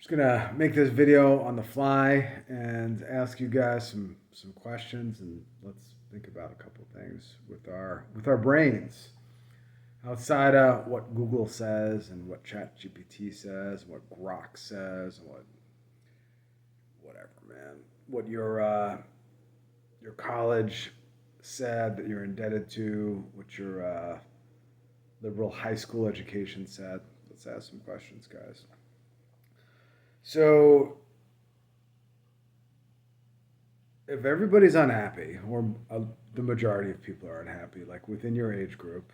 Just gonna make this video on the fly and ask you guys some questions, and let's think about a couple things with our brains outside of what Google says and what ChatGPT says, and what Grok says, and whatever, man, what your college said that you're indebted to, what your liberal high school education said. Let's ask some questions, guys. So, if everybody's unhappy, or the majority of people are unhappy, like within your age group,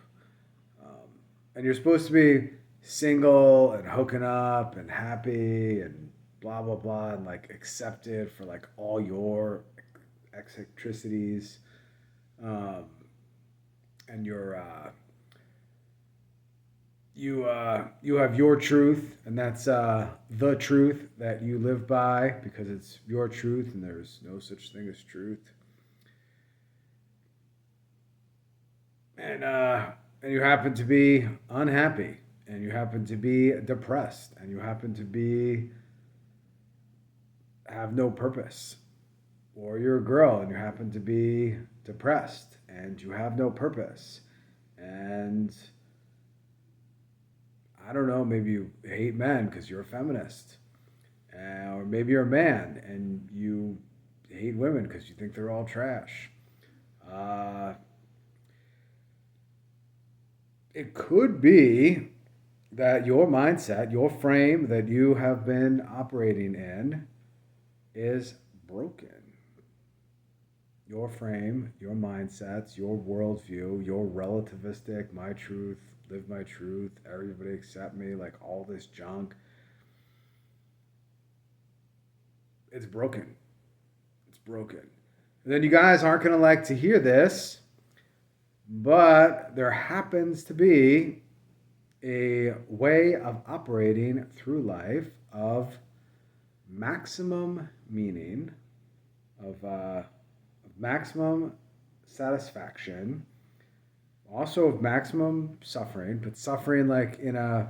um, and you're supposed to be single and hooking up and happy and blah blah blah and like accepted for like all your eccentricities, um, and you have your truth, and that's the truth that you live by because it's your truth, and there's no such thing as truth. And you happen to be unhappy, and you happen to be depressed, and you happen to be have no purpose, or you're a girl and you happen to be depressed and you have no purpose, and I don't know, maybe you hate men because you're a feminist. Or maybe you're a man and you hate women because you think they're all trash. Uh, it could be that your mindset, your frame that you have been operating in is broken. Your frame, your mindsets, your worldview, your relativistic, my truth, live my truth, everybody accept me, like all this junk, it's broken. It's broken. And then you guys aren't going to like to hear this, but there happens to be a way of operating through life of maximum meaning, of maximum satisfaction, also of maximum suffering, but suffering like in a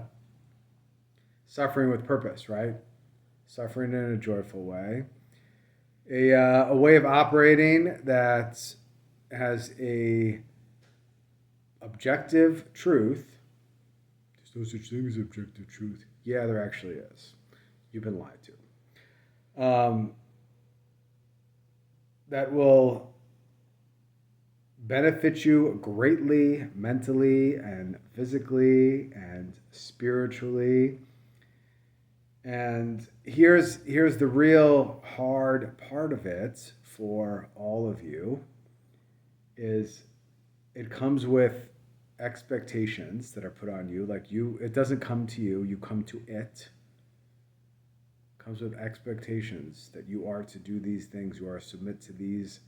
suffering with purpose, right? Suffering in a joyful way. A way of operating that has a objective truth. There's no such thing as objective truth. Yeah, there actually is. You've been lied to. That will benefit you greatly mentally and physically and spiritually. And here's the real hard part of it for all of you is it comes with expectations that are put on you. Like it doesn't come to you, you come to it. Comes with expectations that you are to do these things, you are to submit to these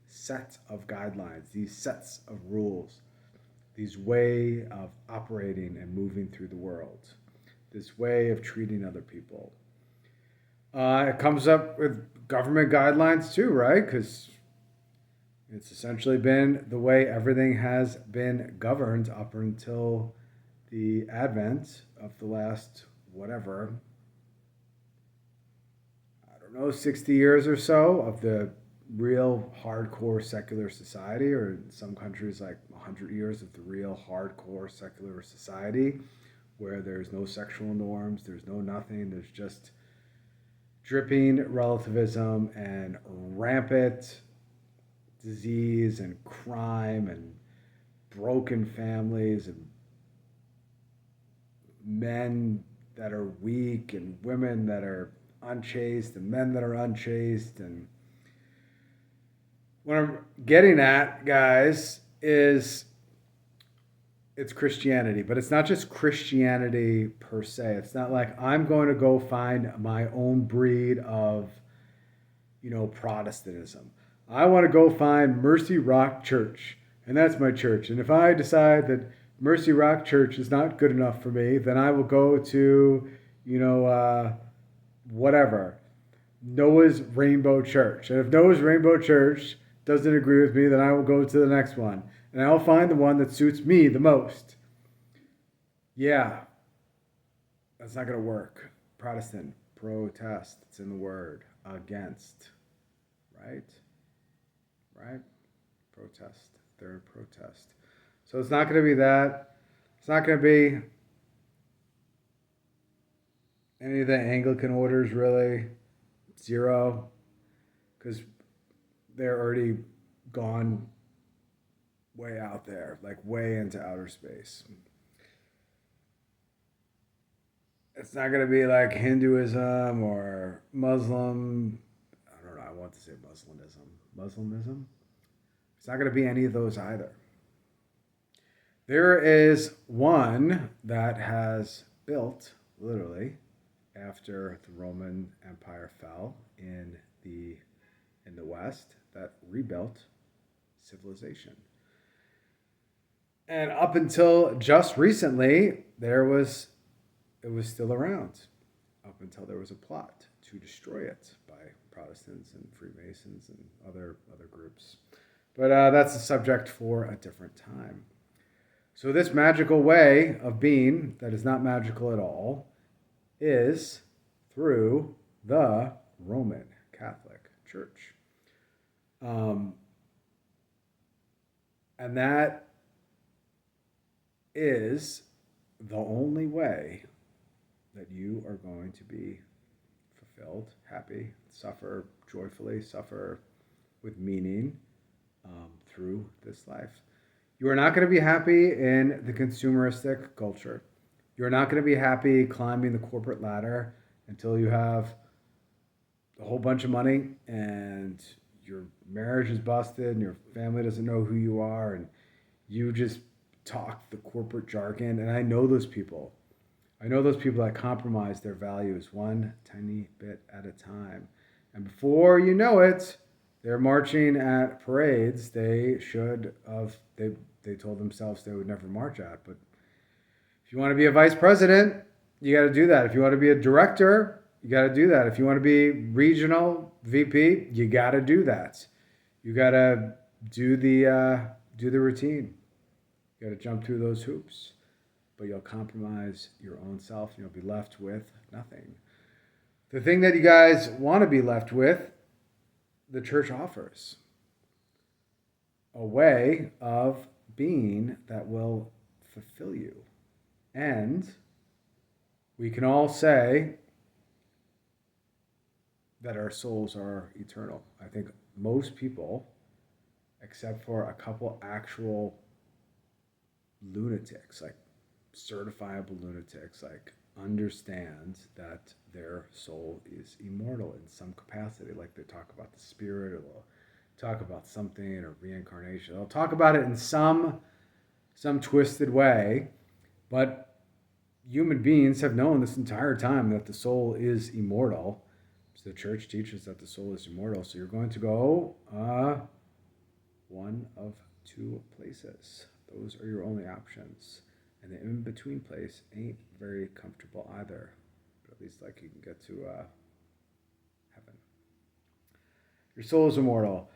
sets of guidelines, these sets of rules, these way of operating and moving through the world, this way of treating other people. It comes up with government guidelines too, right? Because it's essentially been the way everything has been governed up until the advent of the last, whatever, I don't know, 60 years or so of the real hardcore secular society, or in some countries like 100 years of the real hardcore secular society where there's no sexual norms, there's no nothing, there's just dripping relativism and rampant disease and crime and broken families and men that are weak and women that are unchaste and men that are unchaste. And what I'm getting at, guys, is it's Christianity, but it's not just Christianity per se. It's not like I'm going to go find my own breed of, Protestantism. I want to go find Mercy Rock Church, and that's my church. And if I decide that Mercy Rock Church is not good enough for me, then I will go to, whatever, Noah's Rainbow Church. And if Noah's Rainbow Church doesn't agree with me, then I will go to the next one. And I'll find the one that suits me the most. Yeah, that's not going to work. Protestant, protest. It's in the word. Against. Right? Right? Protest. They're in protest. So it's not going to be that. It's not going to be any of the Anglican orders, really. Zero. Because they're already gone way out there, like way into outer space. It's not going to be like Hinduism or Muslim. I don't know. I want to say Muslimism. Muslimism? It's not going to be any of those either. There is one that has built, literally, after the Roman Empire fell in the West, that rebuilt civilization. And up until just recently, it was still around, up until there was a plot to destroy it by Protestants and Freemasons and other groups. But that's a subject for a different time. So this magical way of being that is not magical at all is through the Roman Catholic Church. And that is the only way that you are going to be fulfilled, happy, suffer joyfully, suffer with meaning through this life. You are not going to be happy in the consumeristic culture. You're not going to be happy climbing the corporate ladder until you have a whole bunch of money and your marriage is busted and your family doesn't know who you are and you just talk the corporate jargon. And I know those people. I know those people that compromise their values one tiny bit at a time. And before you know it, they're marching at parades they told themselves they would never march at. But if you want to be a vice president, you got to do that. If you want to be a director, you got to do that. If you want to be regional VP, you got to do that. You got to do the routine. You got to jump through those hoops. But you'll compromise your own self and you'll be left with nothing. The thing that you guys want to be left with, the church offers a way of being that will fulfill you. And we can all say that our souls are eternal. I think most people, except for a couple actual lunatics, like certifiable lunatics, like understand that their soul is immortal in some capacity. Like they talk about the spirit, or they'll talk about something, or reincarnation. They'll talk about it in some twisted way, but human beings have known this entire time that the soul is immortal. So the church teaches that the soul is immortal. So you're going to go one of two places. Those are your only options. And the in-between place ain't very comfortable either. But at least like you can get to heaven. Your soul is immortal.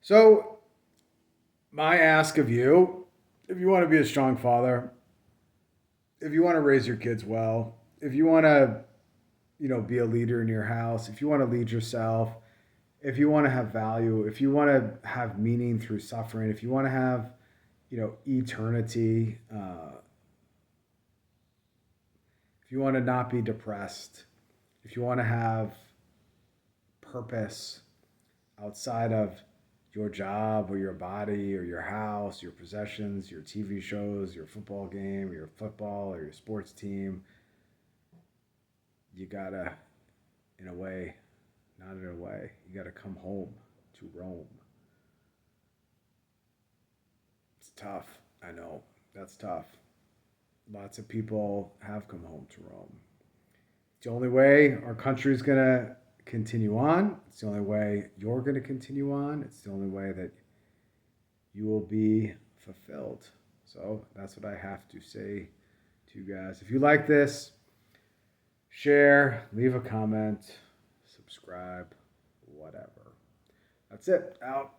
So my ask of you, if you want to be a strong father, if you want to raise your kids well, if you want to, be a leader in your house, if you want to lead yourself, if you want to have value, if you want to have meaning through suffering, if you want to have, eternity, if you want to not be depressed, if you want to have purpose outside of your job or your body or your house, your possessions, your TV shows, your football game, your football or your sports team, you gotta, you gotta come home to Rome. It's tough. I know. That's tough. Lots of people have come home to Rome. It's the only way our country's going to continue on. It's the only way you're going to continue on. It's the only way that you will be fulfilled. So that's what I have to say to you guys. If you like this, share, leave a comment, subscribe, whatever. That's it. Out.